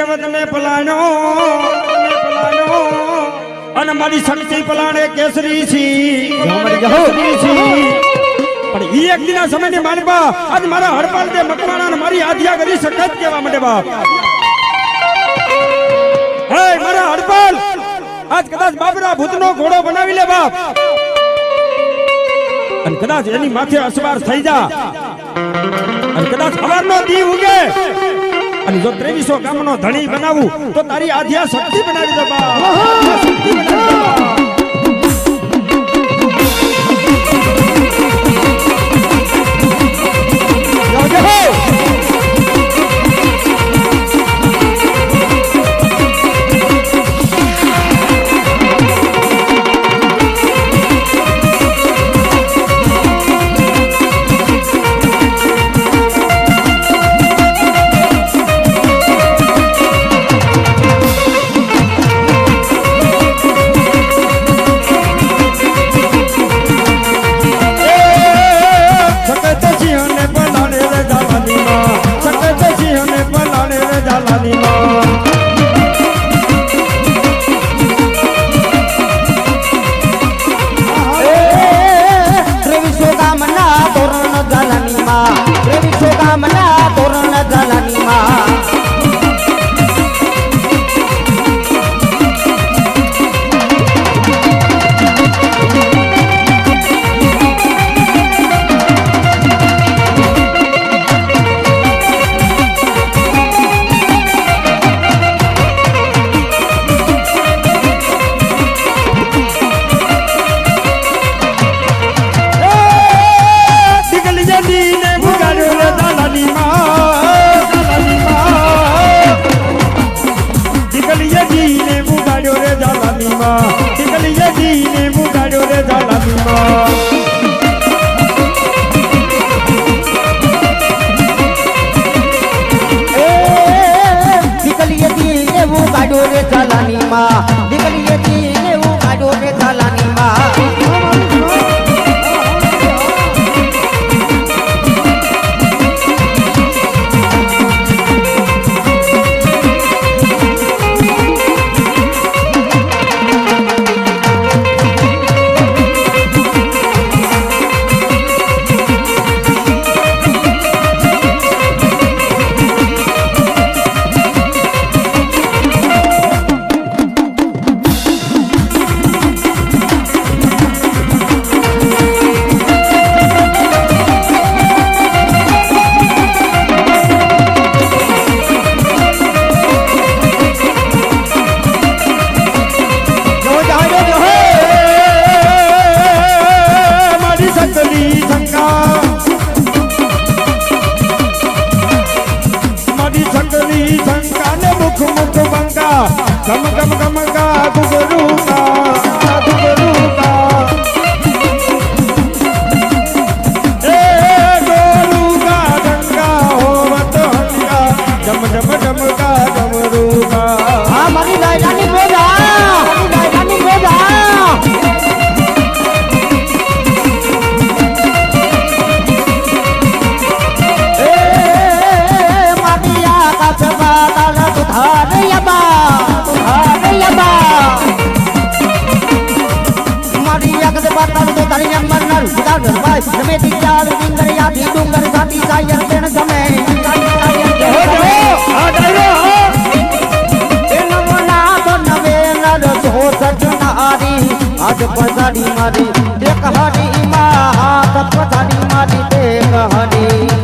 રેવત ને પલાણો અને મારી શક્તિ પલાણે કેસરી છી પણ ઈ એક દિના સમયની માનબા આજ મારા હડપાલ દે મકવાણા ને મારી આધ્યા કરી સખત કેવા માટે બાપ હે મારા હડપાલ આજ કદાચ બાબરા ભૂતનો ઘોડો બનાવી લે બાપ અને કદાચ એની માથે અસવાર થઈ જા અને કદાચ સવારનો દી ઉગે અને જો 2300 ગામનો ધણી બનાવું તો તારી આધ્યા શક્તિ બનાવી દે બાપ શક્તિ બનાવી દે બાપ गम गम गम का गुगरू का गोरू का गंगा होवत हंगा जम जम जम का डमरू का हाँ मारी रानी बोला रानी बोला मारिया का सवाल तुधार यबा आज पसाड़ी मारी देख हरी हाथ पसाड़ी मारी देख हरी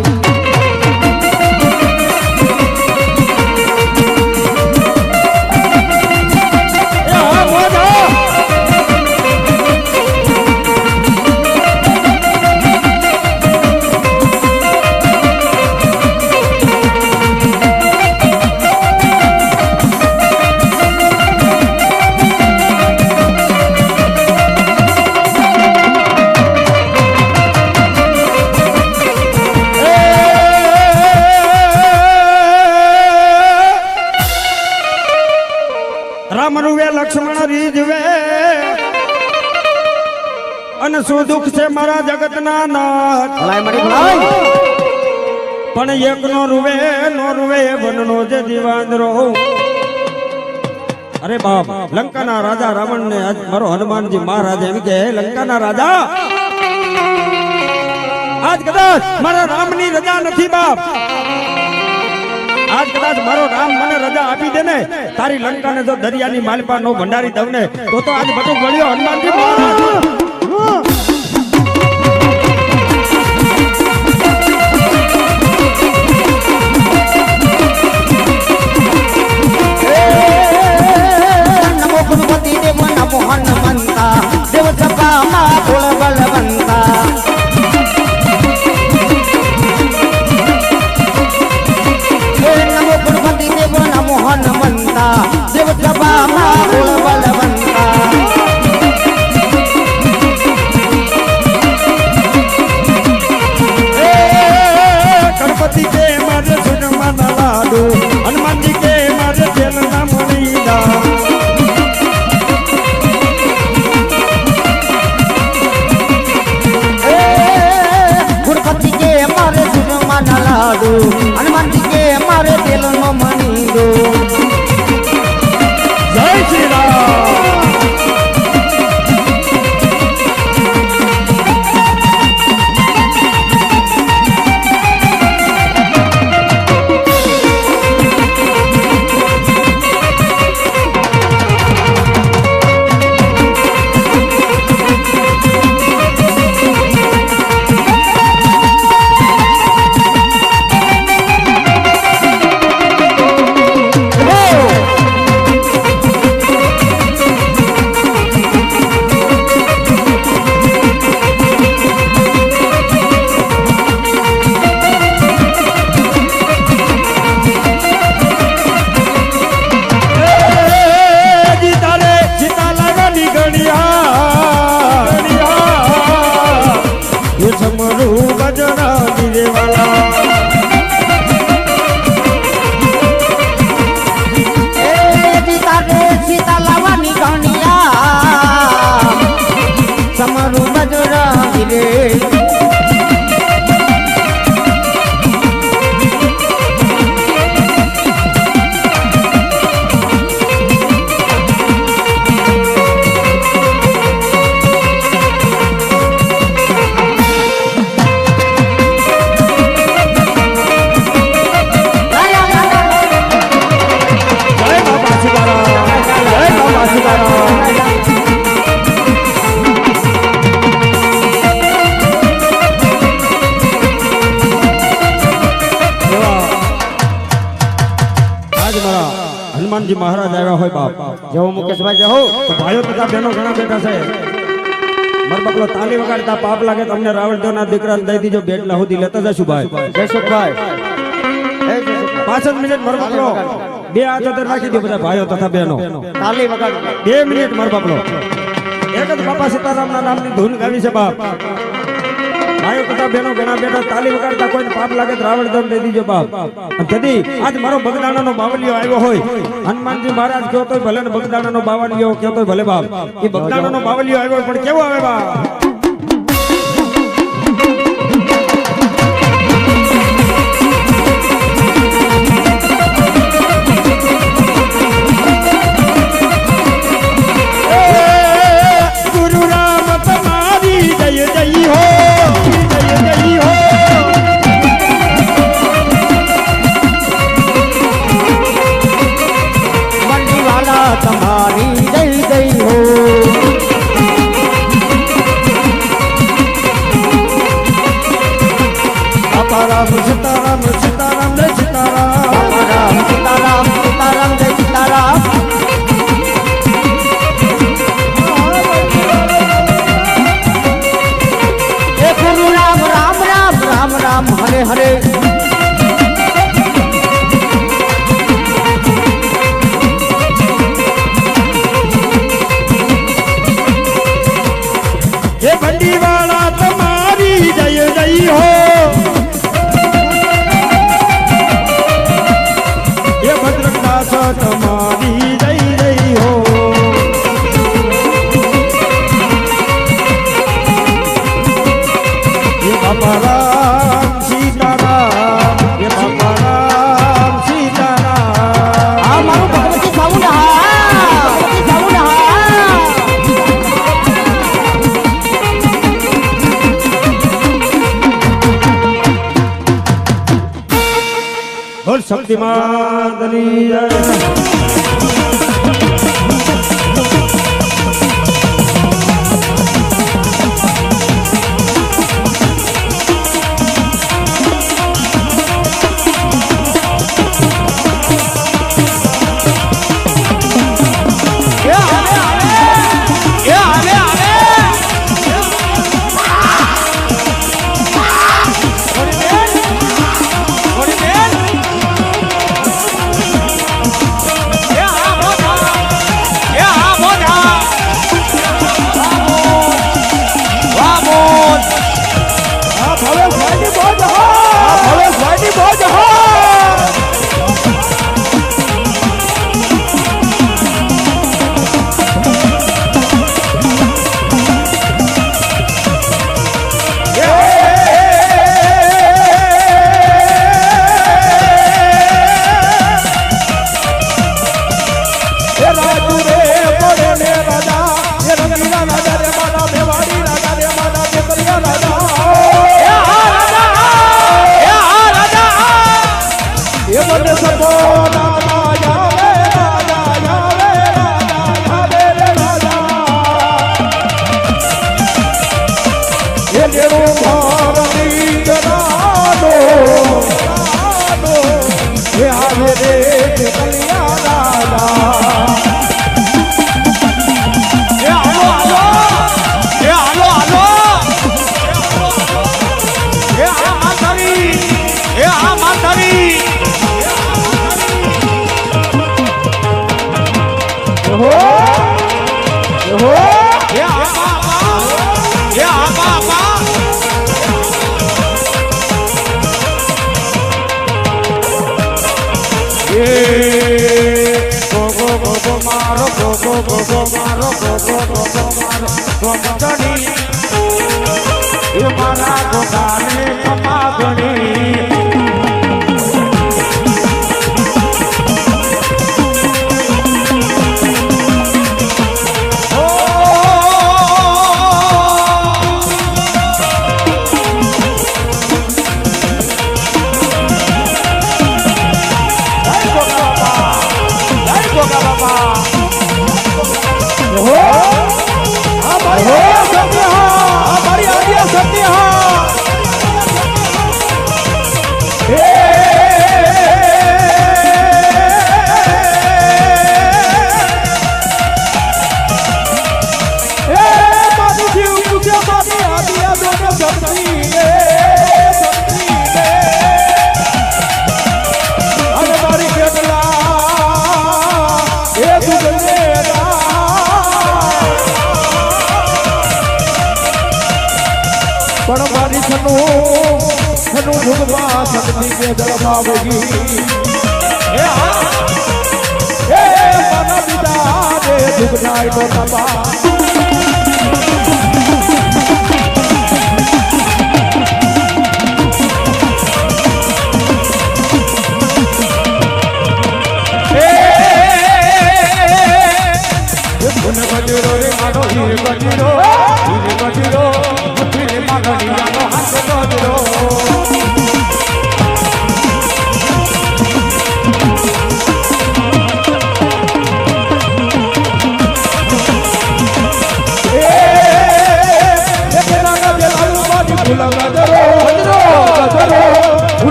लक्ष्मण रीजवे अन सु दुख से मारा जगत ना नाथ પણ એક નો રૂવે વનનો જે દીવાંદરો. અરે બાપ, લંકાના રાજા રાવણ ને આજ મારો હનુમાનજી મહારાજ એમ કે લંકાના રાજા આજ કદાચ મારા રામની રજા નથી બાપ. આજ કદાચ મારો રામ મને રજા આપી દે ને, તારી લંકાને જો દરિયાની માલપા નો ભંડારી દઉં ને તો આજ બધું ગળ્યો હનુમાનજી મહારાજ. ગુરુપતિ દેવ નમો હનુમંતા દેવ સભામાં બોલ બલવંતા. નમો ગુરુપતિ દેવ નમો હનુમંતા દેવ સભામાં બોલ બલવંતા. ગણપતિ કે મારે સુજમાં લાડુ, હનુમાનજી કે મારે તેલના મણીદા. હનુમાનજી કે મારે તેલનો મણી દો. જય શ્રી રામ. હનુમાનજી મહારાજ આવ્યા હોય બાપ. જવો મુકેશભાઈ જવો. તો ભાઈઓ તથા બહેનો ઘણા બેઠા છે. મારો બકલો તાલી વગાડતા પાપ લાગે તમને રાવણદેવના દીકરાને દઈ દીજો બેટલા સુધી લેતા જશું ભાઈ. જયસુખભાઈ 5 મિનિટ મારો બકલો બે હાથ અંદર રાખી દો બધા ભાઈઓ તથા બહેનો. તાલી વગાડ 2 મિનિટ મારો બકલો. એક જ બાપા સીતારામના નામની ધૂન ગાવી છે બાપ. ભાઈઓ તથા બહેનો ઘણા બેઠા તાલી વગાડતા કોઈને પાપ લાગે તો રાવણદેવ દઈ દીજો બાપ. તેથી આજ મારો બગદાણાનો બાવલિયો આવ્યો હોય, હનુમાનજી મહારાજ કયો તો ભલે ને બગદાણાનો બાવલિયો કયો તો ભલે બાપ. એ બગદાણાનો બાવલિયો આવ્યો પણ કેવો આવે બાપ. ગુરુ રામ તમારી જય જય હો, જય જય હો. તમારી જય જય હો. સીતારામ સીતારામ સીતારામ જય સીતારામ. સીતારામ સીતારામ જય સીતારામ. એ ગુરુ રામ રામ રામ રામ રામ હરે હરે. એ ભંડીવાળા તમારી જય જય હો. એ ભદ્રદાસ તમારી જય જય હો. એ બાપા રામ સીતારામ. શક્તિમાનની જય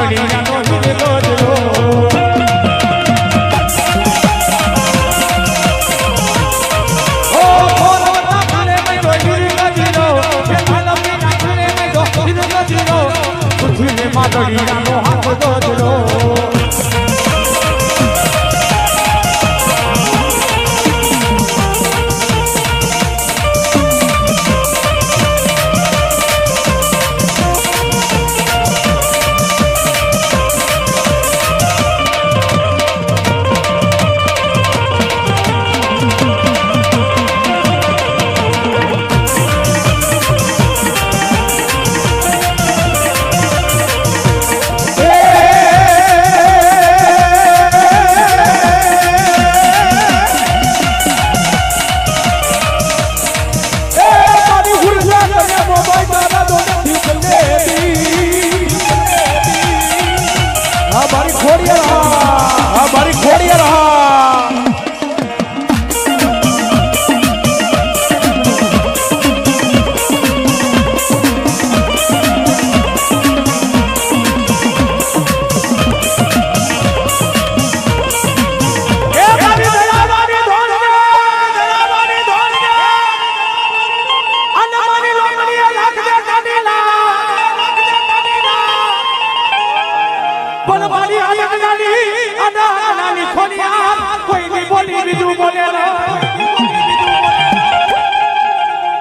માદળિયાનો હીરો હીરો ઓ ખોલવતા કાલે મેં હીરો હીરો એ માલવીના કાલે મેં હીરો હીરો પૃથ્વીને માદળિયાનો હાથ દોડ્યો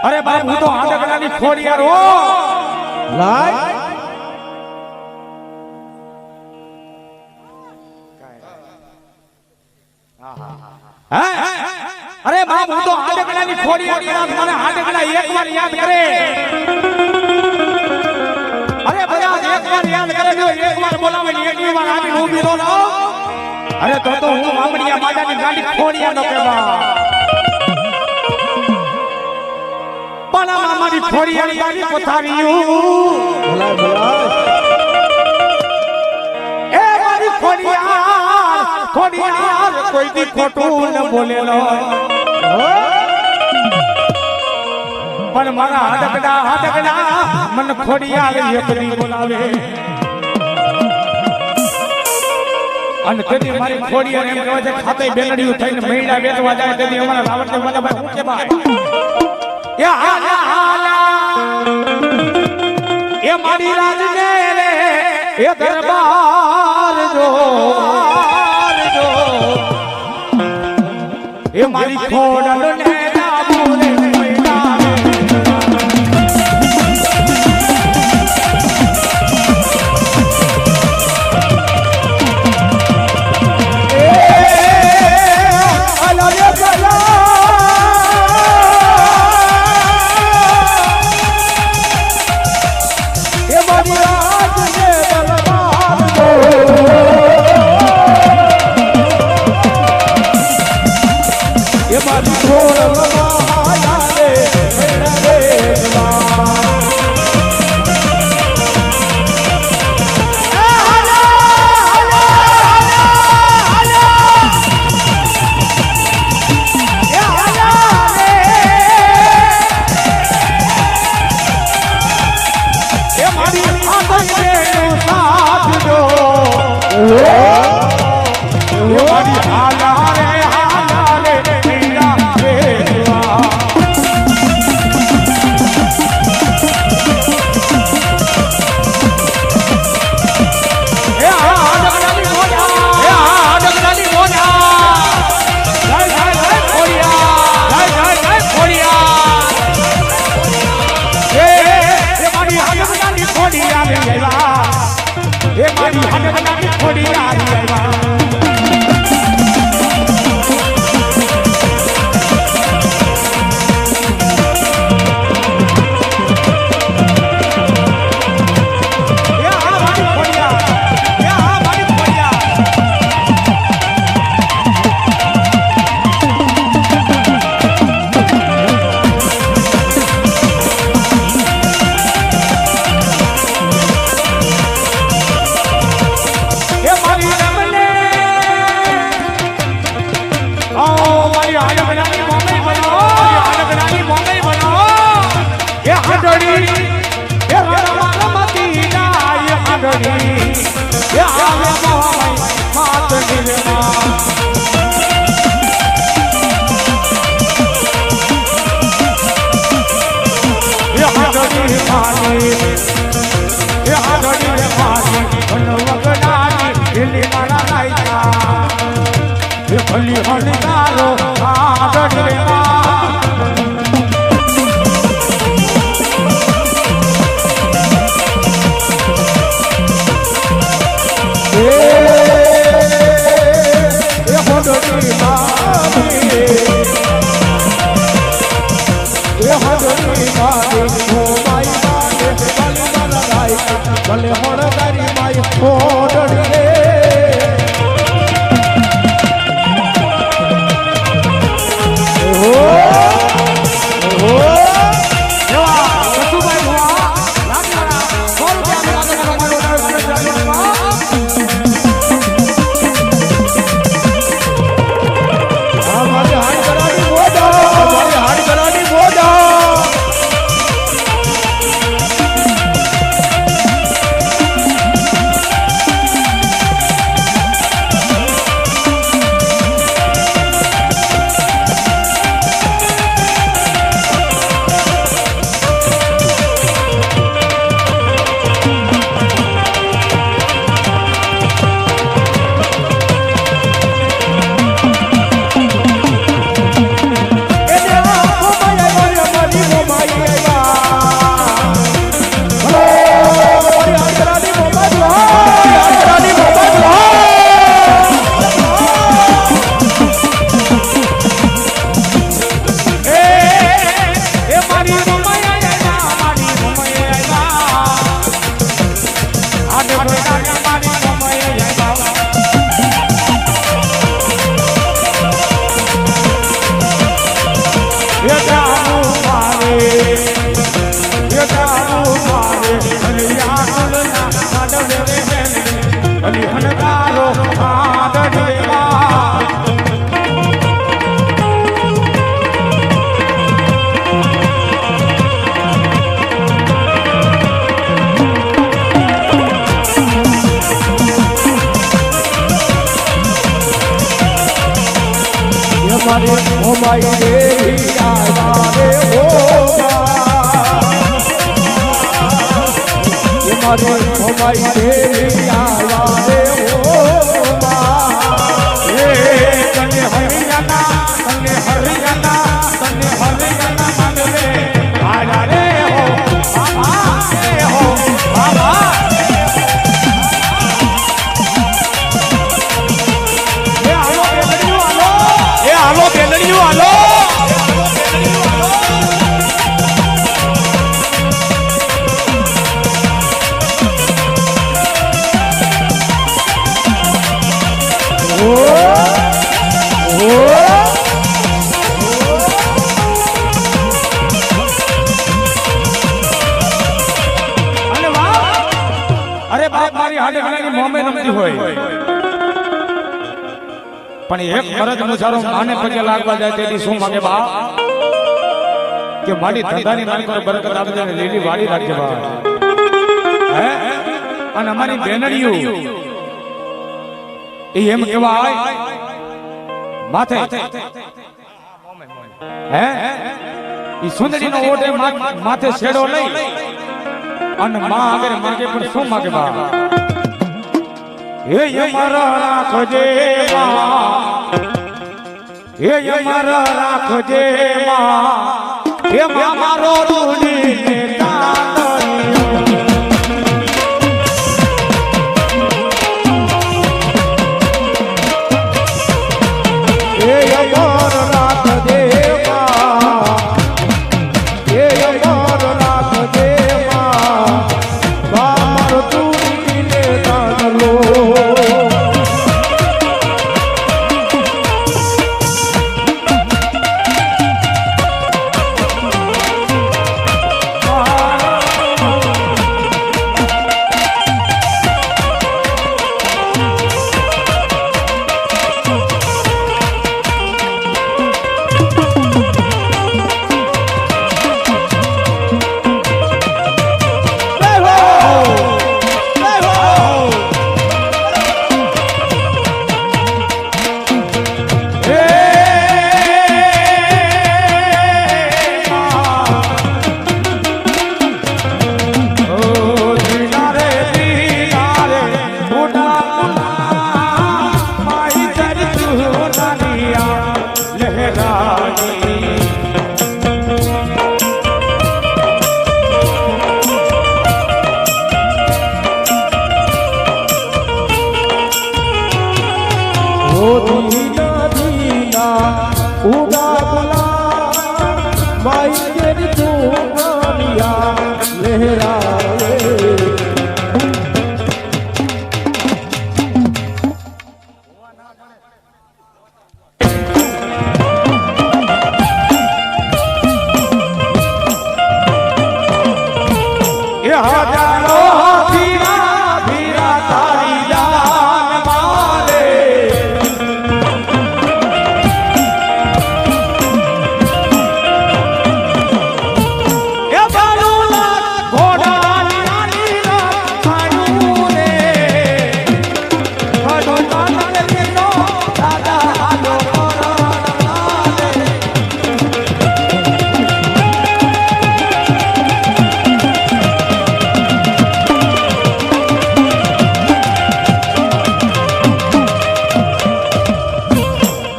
અરે બાપ હું તો આંધળાની ખોડિયાર હો લાય અરે બાપ હું તો આંધળાની ખોડિયાર મને આંધળા એકવાર યાદ કરે અરે બધા એકવાર યાદ કરે જો એકવાર બોલાવે ને એક વાર આવીને ઊભી રહો ને અરે તો હું મામડિયા માજાની ગાડી ખોડિયાર નો કહેવા પાલા મામાની ખોડિયાની ગાડી પથારીયું બોલાય બોલાય એ મારી ખોડિયાર કોઈ દી ખોટું ન બોલેલો પણ મારા હાડકડા મન ખોડિયાર એકલી બોલાવે અને તેથી મારી ખોડિયાર એમ કહેવાય છે ખાતે બેનડીયું થઈને મહિના બેઠવા જાય તેથી અમારા રાવણને મને ભાઈ હું કે ભાઈ એ મારી રાજને રે એ દરબાર જો એ મારી ખોડલ ને દાબુને એટલી મારા લાયકા એ ભલી હણકારો આગળ રે ભલે હણકારી માય ઓડડી રે પણ એક ફરજ મુસારો માને પગે લાગવા જાય તેથી શું માગે બા કે મારી ધંધાની નાની પર બરકત આપજે ને લીલી વાડી રાખજે બા હે અને અમારી બેનડીઓ એ એમ કહેવાય માથે હે ઈ સુંદરીનો ઓઢે માથે છેડો લઈ અને માં આગળ માગે પણ શું માગે બા એ મારા રાખજે માં એ મારા રાખજે માં એ મારો રૂડી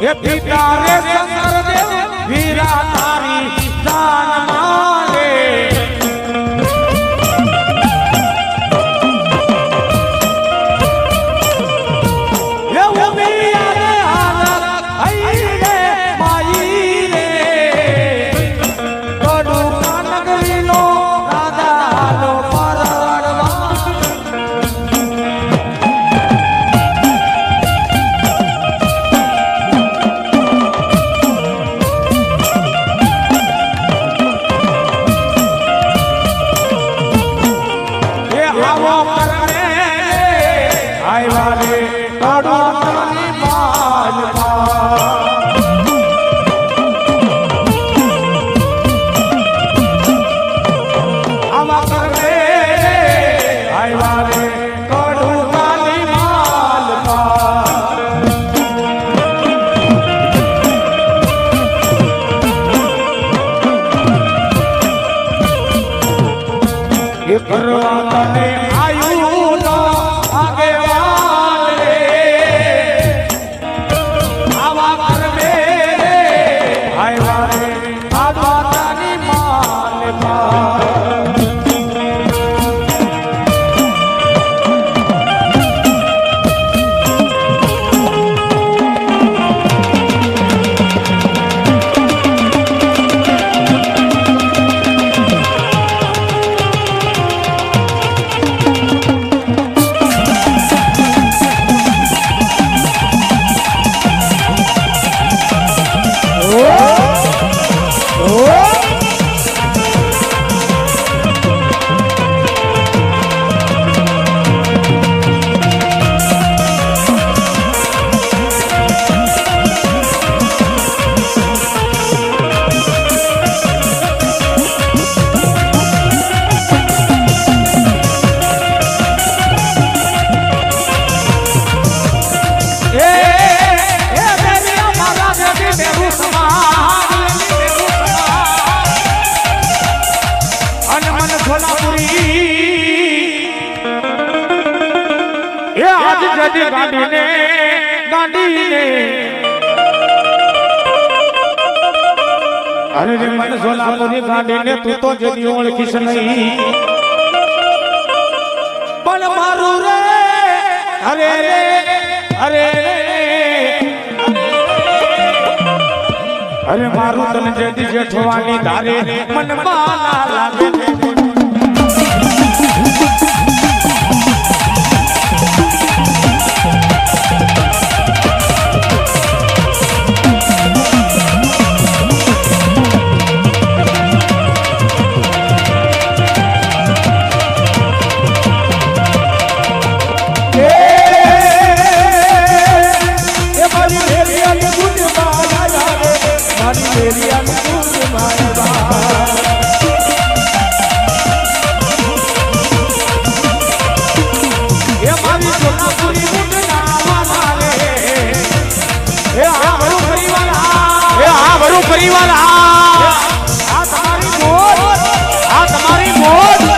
એ પિતા રે શંકર દેવ વીરા તારી જાન માલે એ ઉમિયા રે હાલત આઈ રે માઈ રે કડુ કાનગરી નો રાજા નો પરવડવા કરવા તને આયુ નો આગેવાન રે આવા કરવે રે આયવા રે આ માતાની માન ગાંડીને અરે રે મન સોલાપુરી ગાંડીને તું તો જદી ઓળખીશ નહીં પણ મારું રે અરે રે અરે અરે મારું તને જદી જેઠવાની ધારે મન માલા લાગે પરિવાર આ તમારી મોજ આ તમારી મોજ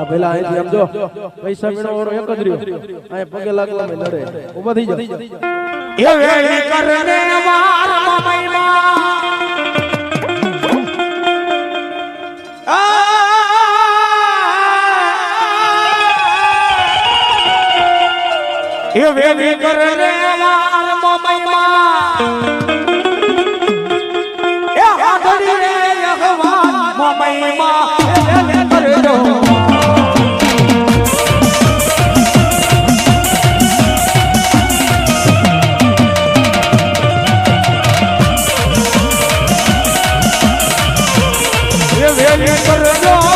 પેલા અહીંથી આમ જો પૈસા મેળવો વાળો એક જ રહ્યો અહીં પગે લાગવા મે લડે ઊભા થઈ જાઓ એ વેલી કરને વાર મમઈમાં એ વેલી કરને વાર મમઈમાં એ હાથડી રે યહવાન મમઈમાં એ વેલી કરજો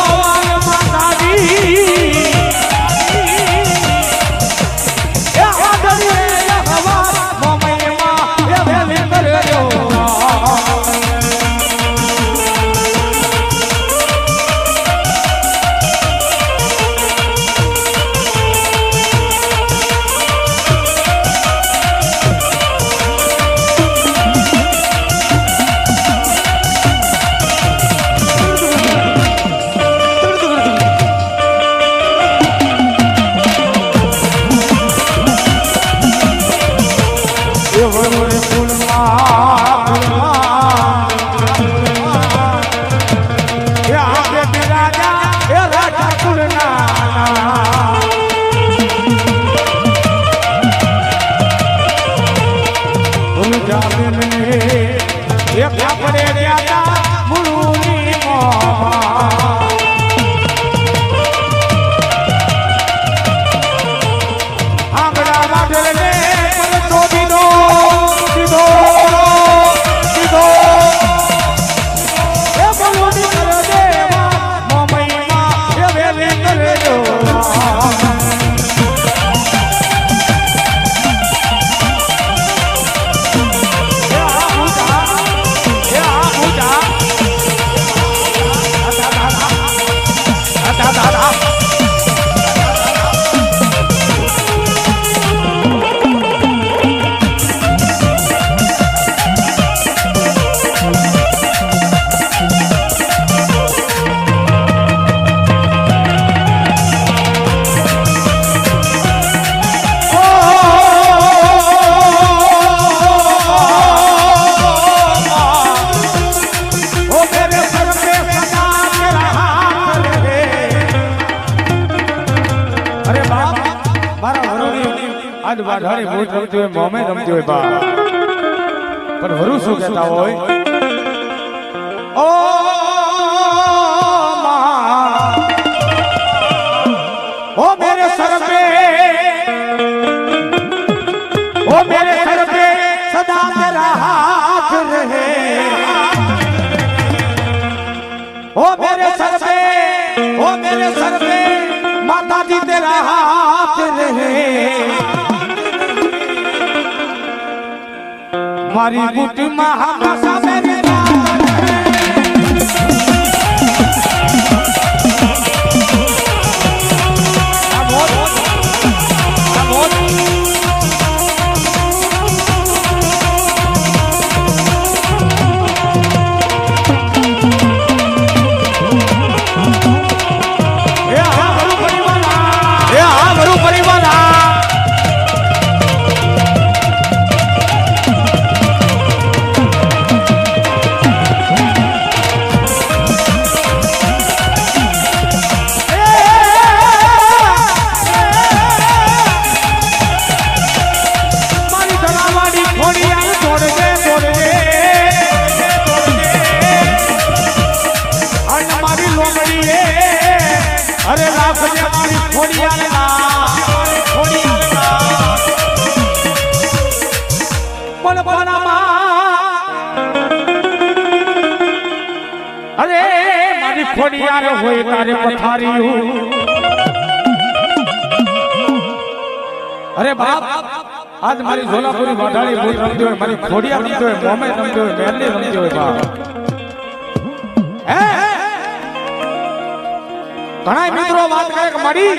વાઢાણી ભૂત રમતી હોય મોમે રમતી હોય બા પણ વરુ શું કહેતા હોય ઓ માં ઓ મેરે સર पे सदा तेरा हाथ रहे ओ मेरे सर पे माता जी तेरा हाथ रहे मारी गुटी महाकाशा मेरी अरे लाख हमारी अरे मारी खोड़ियार होए तारे पथारी अरे बाप आज मारी झोलापुरी वाढाड़ी भूत रमती हुई मारी खोड़िया रमती हुई मोमे रमती हुई मेरली रमती हुई बाप घણા મિત્રો વાત કરે કે માડી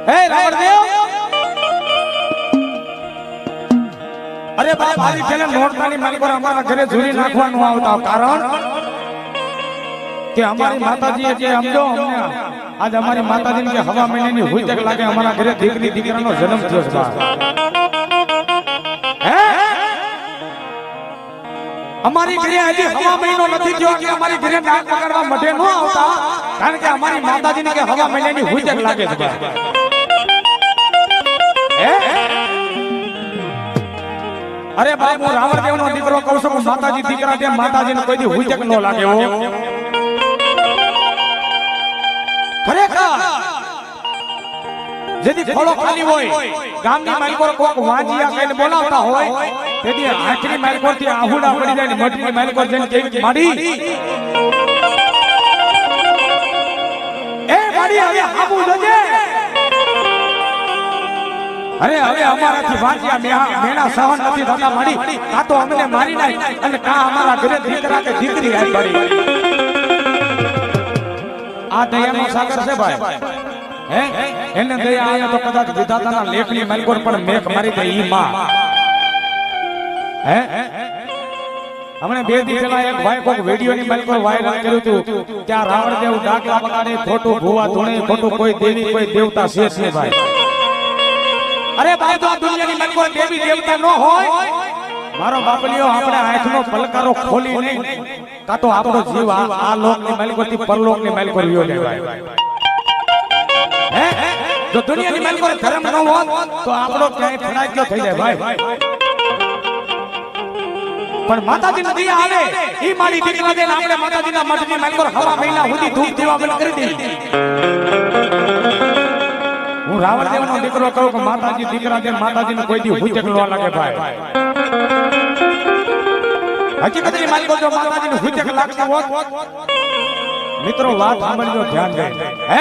હે રાવણદેવ અરે બાપ આલી પેલે નોટતાની મારી પર અમારા ઘરે ઝૂરી નાખવાનું આવતા કારણ કે અમારી માતાજી જે સમજો અમને આજ અમારી માતાજીને કે હવા મહિનાની હોય તક લાગે અમારા ઘરે દીકરી દીકરાનો જન્મ થયો છે બા હે અમારી ઘરે હજી હવા મહિનો નથી થયો કે અમારી ઘરે નાક પકડવા મઢે ન આવતા કારણ કે અમારી માતાજીને કે હવા મહિનાની હોય તક લાગે છે બા હે અરે બાપ હું રાવણદેવનો દીકરો કહું છું માતાજી દીકરા છે માતાજીને કોઈ દી હુજક ન લાગે હો ખરેખર જેથી ખોળો ખાલી હોય ગામની માલકોર કોક વાંજિયા કઈને બોલાવતા હોય તેથી આખરી માલકોર થી આહુડા પડી જાય ને મઠની માલકોર જેને કેવી માડી એ માડી હવે આબુ જજે અરે હવે અમારાથી વાંચ્યા મેણા સહન નથી થતા મારી કા તો અમને મારી નાખ અને કા અમારા ઘરે દીકરા કે દીકરી આવી પડી આ દયાનો સાગર છે ભાઈ હે એને દયા આયા તો કદાચ વિધાતાના લેખની માલકોર પણ મેઘ મારી દે ઈ માં હે હમણે બે દી પહેલા એક ભાઈ કોક વિડિયોની માલકોર વાયરલ કર્યું હતું ત્યાં રાવણદેવ ડાકલા બગાડે ખોટું ભૂવા ધૂણે ખોટું કોઈ દેવી કોઈ દેવતા છે છે ભાઈ અરે ભાઈ તો આ દુનિયાની માલકોર દેવી દેવતા ન હોય મારો બાપલીઓ આપણે આંખનો પલકારો ખોલી નહીં કા તો આપણો જીવ આ લોકની માલકોરથી પરલોકની માલકોર વિયો જાય હે જો દુનિયાની માલકોર ધર્મ ન હોત તો આપણો ક્યાંય ફડાક્યો થઈ જાય ભાઈ પણ માતાજીની દયા આવે ઈ મારી દીકરા દેને આપણે માતાજીના મઠની માલકોર હવા મહિના સુધી ધૂપ દીવા બંધ કરી દીધી હું રાવણદેવનો દીકરો કહું કે માતાજી દીકરા દે માતાજીને કોઈ દી હુજક ન લાગે ભાઈ હકીકતની માલિકો જો માતાજીને હુજક લાગતી હોત મિત્રો વાત સાંભળજો ધ્યાન દે હે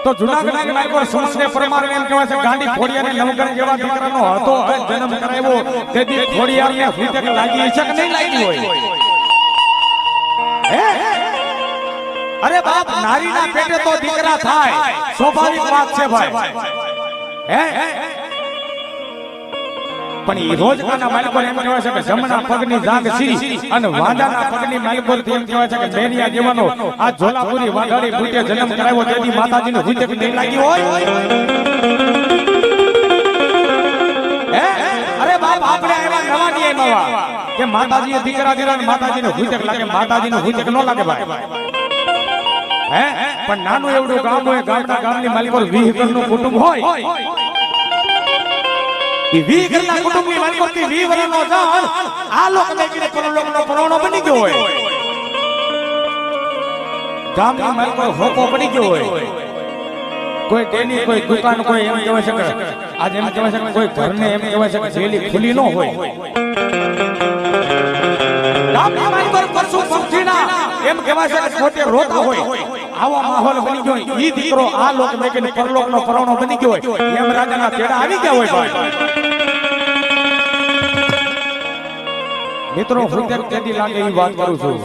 તો જૂનાગઢની માલિકો સમંદે પરમારને એમ કહેવાય છે ગાંડી ખોડિયાને નવગણ જેવા દીકરાનો હતો જન્મ કરાવ્યો તેથી ખોડિયાને હુજક લાગી છે કે નહીં લાગી હોય હે અરે બાપ નારીના પેટે તો દીકરા થાય સ્વાભાવિક વાત છે ભાઈ હે પણ ઈ રોજકાના માલિકો એમ કહેવાય છે કે જમણા પગની જાંગ સીરી અને વાંદાના પગની માલિકો એમ કહેવાય છે કે બેનિયા જીવનો આ ઝોલાપુરી વાઘાડી બુટે જન્મ કરાવ્યો તેથી માતાજીને હુજક નહીં લાગી હોય હે અરે બાપ આપણે એવા નવા નિયમ આવા કે માતાજીએ દીકરા દીકરા માતાજીને હુજક લાગે માતાજીને હુજક ન લાગે ભાઈ હે પણ નાનું એવડું ગામ હોય ગામની માલિકો 20 ઘરનું કુટુંબ હોય ઈ 20 ઘરના કુટુંબની માલિકો થી 20 વર્ષનો જાણ આ લોક મેકીને પરલોકનો પરણો બની ગયો હોય ગામની માલિકો હોકો પડી ગયો હોય કોઈ ડેલી કોઈ દુકાન કોઈ એમ કહેવાય છે કે આજ એમ કહેવાય છે કે કોઈ ઘરને એમ કહેવાય છે કે ડેલી ખુલી ન હોય ગામની માલિકો પરસુ પક્ષીના એમ કહેવાય છે કે પોતે રોતા હોય આવો માહોલ બની ગયો ઈ દીકરો આ લોક મેકીને પરલોકનો પરણો બની ગયો હોય એમ રાજાના તેડા આવી ગયા હોય ભાઈ મિત્રો હું તેમ કેદી લાગે ઈ વાત કરું છું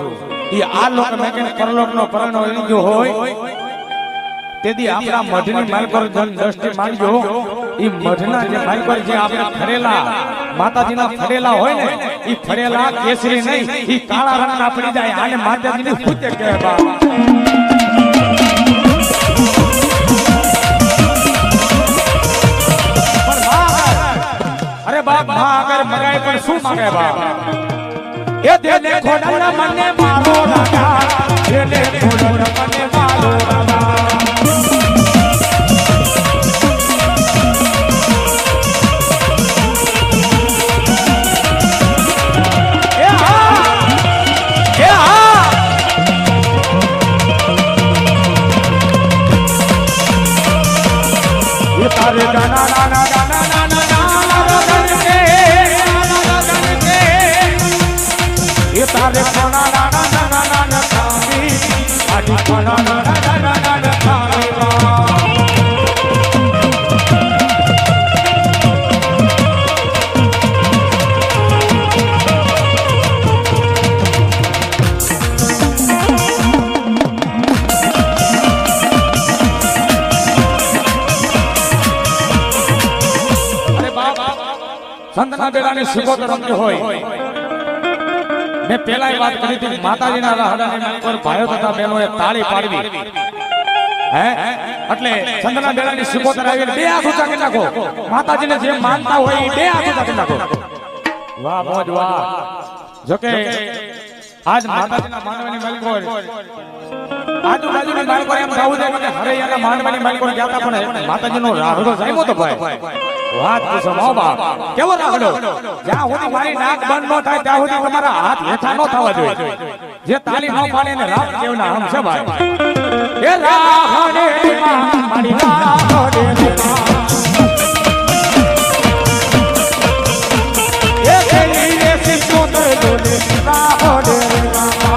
ઈ આ લોક મેકીને પરલોકનો પરણો બની ગયો હોય તેથી આપણા મઢની માલકોર જન દ્રષ્ટિ માંગજો ઈ મઢના જે માલકોર જે આપણે ફરેલા માતાજીના ફરેલા હોય ને ઈ ફરેલા કેસરી નહીં ઈ કાળા રંગના પડી જાય આને માતાજીની હુજક કહેવાય અરે બાપ માં અગર મગાય પણ શું માંગે બાપ એ દેને ખોડાના મને મારો રાજા દેને ખોડાના મને મારો રાજા तारे गाना गाना गाना गाना गाना के ये तारे गाना गाना गाना गाना खावी आदि गाना गाना गाना गाना खावी સંતના બેડાની સિકોતર રમતી હોય મેં પહેલા વાત કરી હતી માતાજીના રાહડાની માલિકોર ભાઈઓ તથા બહેનોએ તાળી પાડવી હે એટલે ચંદ્રના બેડાની સિકોતર આવીને બે હાથ ઊંચા કરી નાખો માતાજીને જે માનતા હોય એ બે હાથ ઊંચા કરી નાખો વાહ મોજ વાહ જોકે આજ માતાજીના માનવાની માલિકોર આજુબાજુની માલિકોર એમ ગાવું છે કે હરૈયાના માનવાની માલિકોર ગયા હતા પણ માતાજીનો રાહડો જામ્યો તો ભાઈ વાત પૂછો મો બાપ કેવો રાહડો જ્યાં સુધી મારી નાક બંધ ન થાય ત્યાં સુધી તમારા હાથ હેઠા ન થવા જોઈએ જે તાલી ન પાડે એને રાત કેવના આમ છે ભાઈ એ રાહડે માં મારી રાહડે માં એ કેલી રે સિકોતર ડોલે રાહડે માં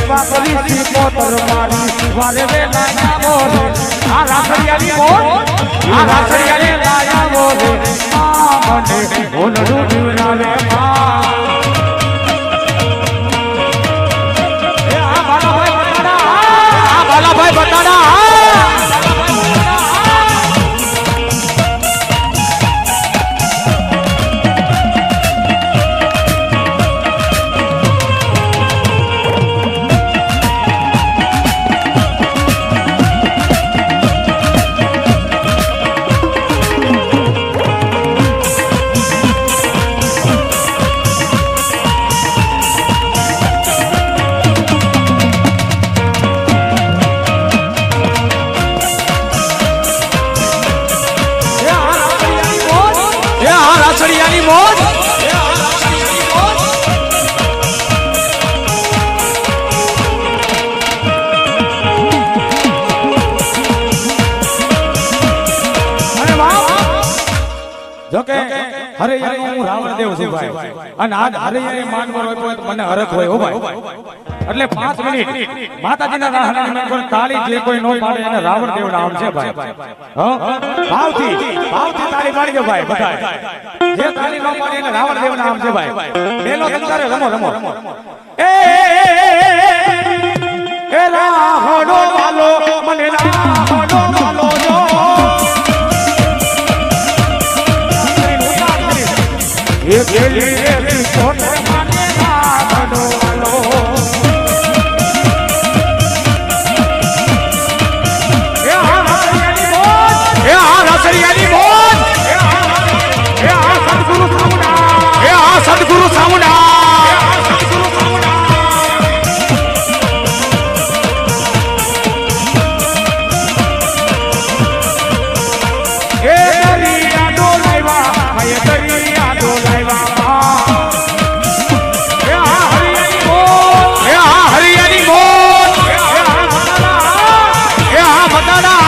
બાપ કરી સી પોતર મારી વારે વે લાયા મોરે આ રાસડિયાની મોર આ રાસડિયાને લાયા મોરે આ મને ઓલડું જીવનાવે માં એ આ બાલાભાઈ બતાડા રાસડિયાની મોજ જોકે હરૈયાનો હું રાવણદેવ છું ભાઈ અને આજ હરૈયાની માનવર હોય તો મને હરખ હોય હો ભાઈ એટલે 5 મિનિટ માતાજીના રાહની પર તાળી જે કોઈ નો પાડે એને રાવણદેવ નામ છે ભાઈ હો ભાવથી તાળી પાડી દો ભાઈ બધા જે તાળી નો પાડે એને રાવણદેવ નામ છે ભાઈ બેલો તમતારે રમો એ રાહડો વાલો મને રાહડો વાલો જો એ ગેલી કોણ માને રાહડો વાલો સદગુરુ સામુંડા એ દરિયા ડોલાવ્યા એ દરિયા ડોલાવ્યા એ હરિયાની મોજ એ બતાડા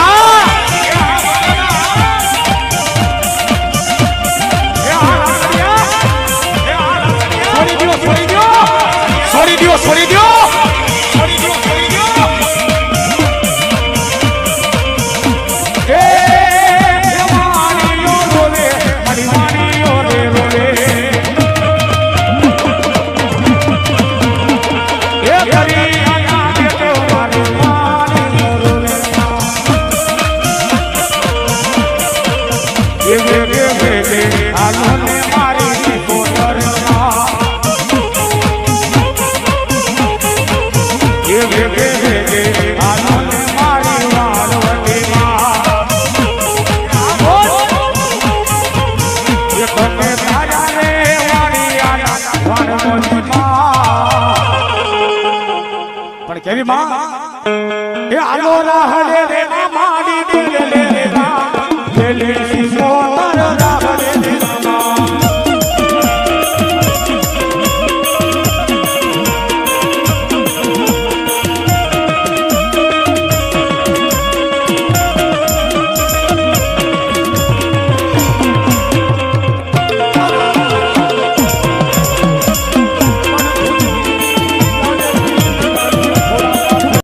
છોડી દો એ મારીઓ રોલે મારીઓ રે રોલે એ દરિયા કે તો મારીઓ રોલે એ આલોને મારી પોતર પણ કેવી માં એ આલો રાહડે